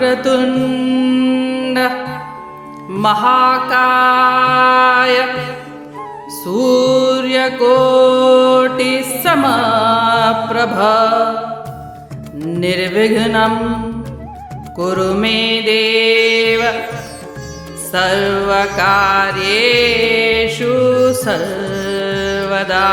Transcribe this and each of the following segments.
वक्रतुण्ड महाकाय सूर्यकोटिसमप्रभ निर्विघ्नं कुरु मे देव सर्वकार्येषु सर्वदा।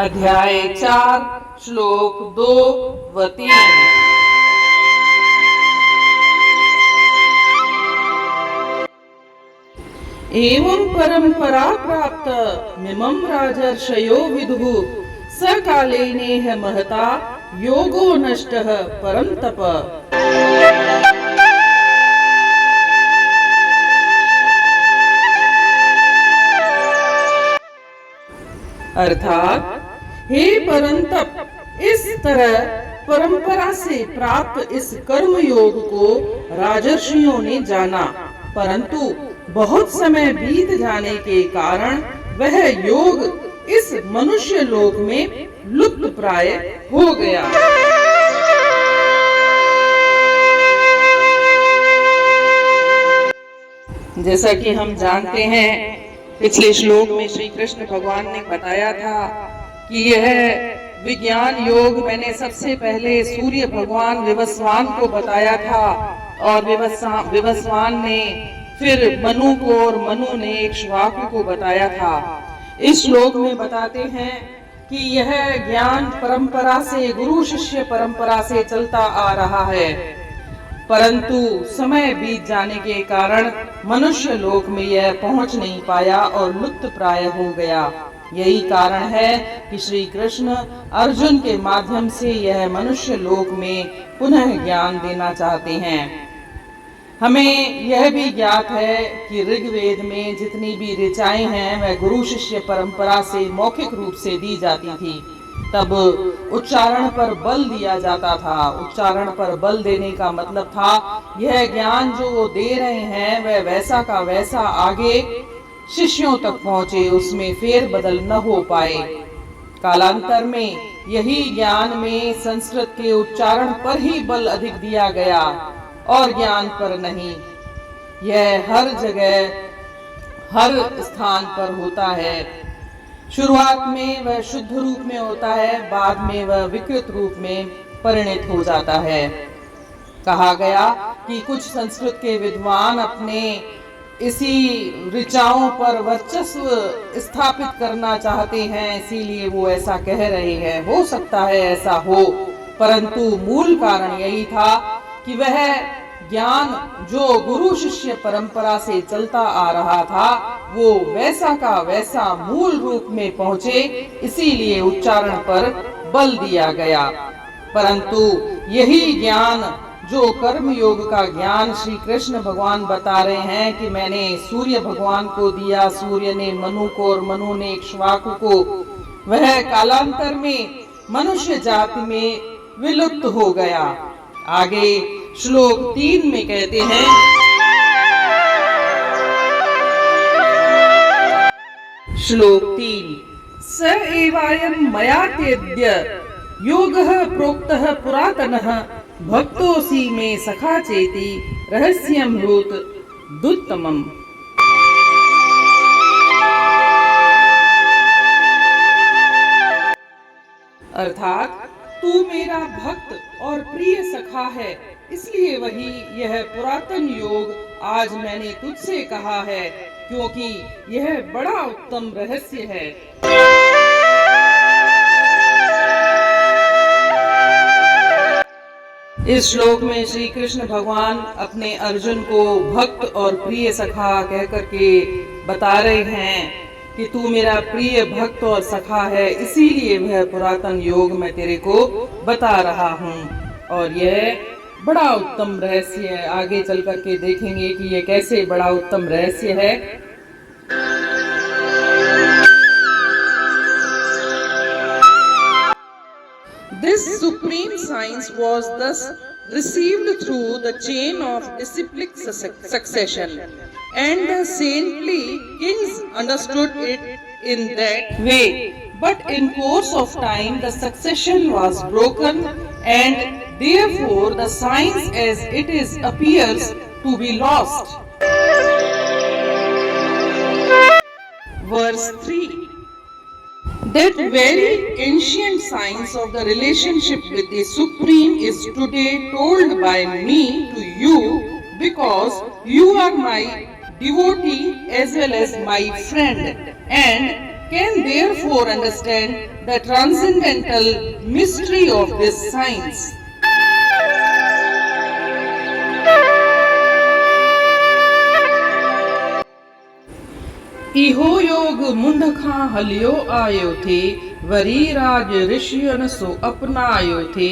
अध्याय 4 श्लोक 2 व 3। एवं परंपरा प्राप्त मिमं राजर्षयो विदुः सकालेनेह महता योगो नष्टः परंतप। अर्थात हे परंतप, इस तरह परंपरा से प्राप्त इस कर्म योग को राजर्षियों ने जाना, परंतु बहुत समय बीत जाने के कारण वह योग इस मनुष्य लोक में लुप्त प्राय हो गया। जैसा कि हम जानते हैं, पिछले श्लोक में श्री कृष्ण भगवान ने बताया था कि यह विज्ञान योग मैंने सबसे पहले सूर्य भगवान विवस्वान को बताया था, और विवस्वान ने फिर मनु को, और मनु ने इक्ष्वाकु को बताया था। इस श्लोक में बताते हैं कि यह ज्ञान परंपरा से, गुरु शिष्य परंपरा से चलता आ रहा है, परंतु समय बीत जाने के कारण मनुष्य लोक में यह पहुंच नहीं पाया और लुप्त प्राय हो गया। यही कारण है कि श्री कृष्ण अर्जुन के माध्यम से यह मनुष्य लोक में पुनः ज्ञान देना चाहते हैं। हमें यह भी ज्ञात है कि ऋग्वेद में जितनी भी ऋचाएं हैं वह गुरु शिष्य परंपरा से मौखिक रूप से दी जाती थी। तब उच्चारण पर बल दिया जाता था। उच्चारण पर बल देने का मतलब था यह ज्ञान जो वो दे रहे हैं वह वैसा का वैसा आगे शिष्यों तक पहुंचे, उसमें फेर बदल न हो पाए। कालांतर में यही ज्ञान में संस्कृत के उच्चारण पर ही बल अधिक दिया गया और ज्ञान पर नहीं। यह हर जगह हर स्थान पर होता है। शुरुआत में वह शुद्ध रूप में होता है, बाद में वह विकृत रूप में परिणत हो जाता है। कहा गया कि कुछ संस्कृत के विद्वान अपने इसी ऋचाओं पर वर्चस्व स्थापित करना चाहते हैं, इसीलिए वो ऐसा कह रहे हैं। हो सकता है ऐसा हो, परंतु मूल कारण यही था कि वह ज्ञान जो गुरु शिष्य परंपरा से चलता आ रहा था वो वैसा का वैसा मूल रूप में पहुंचे, इसीलिए उच्चारण पर बल दिया गया। परंतु यही ज्ञान जो कर्म योग का ज्ञान श्री कृष्ण भगवान बता रहे हैं कि मैंने सूर्य भगवान को दिया, सूर्य ने मनु को और मनु ने इक्ष्वाकु को, वह कालांतर में मनुष्य जाति में विलुप्त हो गया। आगे श्लोक 3 में कहते हैं, श्लोक 3, स एवायं मया तेद्य योगः प्रोक्तः पुरातनः भक्तोऽसि मे सखा चेति रहस्यं ब्रूत दुत्तमम्। अर्थात तू मेरा भक्त और प्रिय सखा है, इसलिए वही यह पुरातन योग आज मैंने तुझसे कहा है, क्योंकि यह बड़ा उत्तम रहस्य है। इस श्लोक में श्री कृष्ण भगवान अपने अर्जुन को भक्त और प्रिय सखा कहकर के बता रहे हैं कि तू मेरा प्रिय भक्त और सखा है, इसीलिए वह पुरातन योग मैं तेरे को बता रहा हूँ। और यह बड़ा उत्तम रहस्य है। आगे चल करके देखेंगे कि यह कैसे बड़ा उत्तम रहस्य है। This supreme science was thus received through the chain of disciplic succession, and the saintly kings understood it in that way. but in course of time the succession was broken, and therefore the science as it is appears to be lost. Verse 3. That very ancient science of the relationship with the Supreme is today told by me to you, because you are my devotee as well as my friend, and can therefore understand the transcendental mystery of this science. इहो योग मुंड खां हलियो आयो थे, worry राज ऋषियुनि सो अपनायो थे,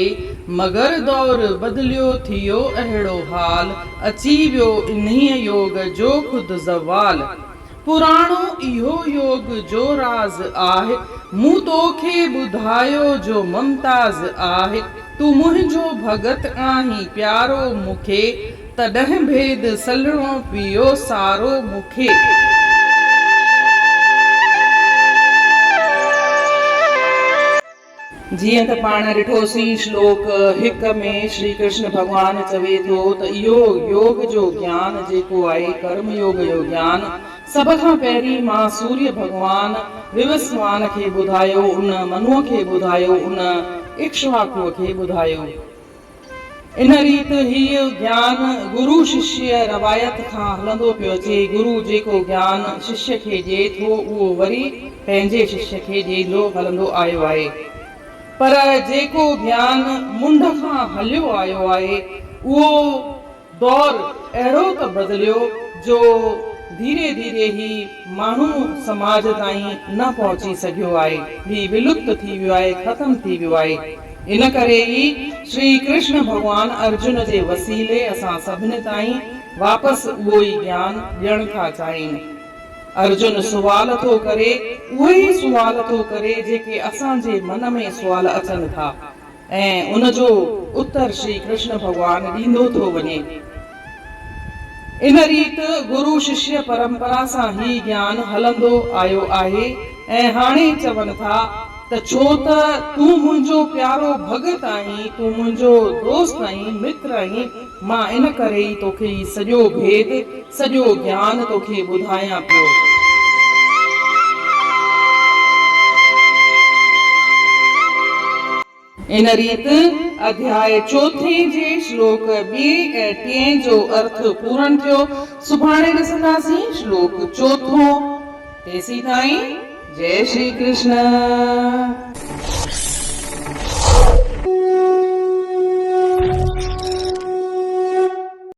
मगर दौर बदलियो थियो अहिड़ो हाल, अची वियो इन्हीअ योग जो खुद ज़वाल। पुराणो इहो योग जो राज आहे, मूं तोखे ॿुधायो जो मुमताज़ आहे, तूं मुंहिंजो भगत आहीं प्यारो मूंखे, तॾहिं भेद सलणो पियो सारो मूंखे। जीअं त पाण ॾिठोसीं श्लोक 1 में श्री कृष्ण भगवान चवे थो त इहो योग जो ज्ञान जेको आहे कर्म योग जो ज्ञान सभ खां पहिरीं मां सूर्य भगवान विवस्वान खे ॿुधायो, उन मनुअ खे ॿुधायो, उन इक्ष्वाकुअ खे ॿुधायो। इन रीति हीउ ज्ञान गुरु शिष्य रवायत खां हलंदो पियो अचे। गुरु जेको ज्ञान शिष्य खे ॾिए थो उहो वरी पंहिंजे शिष्य खे ॾींदो हलंदो आयो आहे, पर जेको ज्ञान मुंड खां हलियो आयो आहे उहो दौर अहिड़ो त बदिलियो जो धीरे धीरे ही माण्हू समाज ताईं न पहुची सघियो आहे, ही विलुप्त थी वियो आहे, ख़तम थी वियो आहे। इन करे ही श्री कृष्ण भगवान अर्जुन जे वसीले असां सभिनी ताईं वापसि उहो ई ज्ञान ॾियण था चाहिनि। अर्जुन सुवाल थो करे, उहे ई सुवाल थो करे जेके असांजे मन में सुवाल अचनि था, ऐं उन जो उत्तर श्री कृष्ण भगवान ॾींदो थो वञे। इन रीति गुरु शिष्य परंपरा सां ही ज्ञान हलंदो आयो आहे, ऐं हाणे चवनि था त छो त तूं मुंहिंजो प्यारो भगत आहीं, तूं मुंहिंजो दोस्त आहीं, मित्र आहीं, मां इन करे ई तोखे सॼो भेद सॼो ज्ञान तोखे ॿुधायां पियो। इन रीति अध्याय 4 जे श्लोक 2 ऐं 3 जो अर्थ पूर्ण थियो। सुभाणे ॾिसंदासीं श्लोक 4। तेसीं ताईं जय श्री कृष्ण।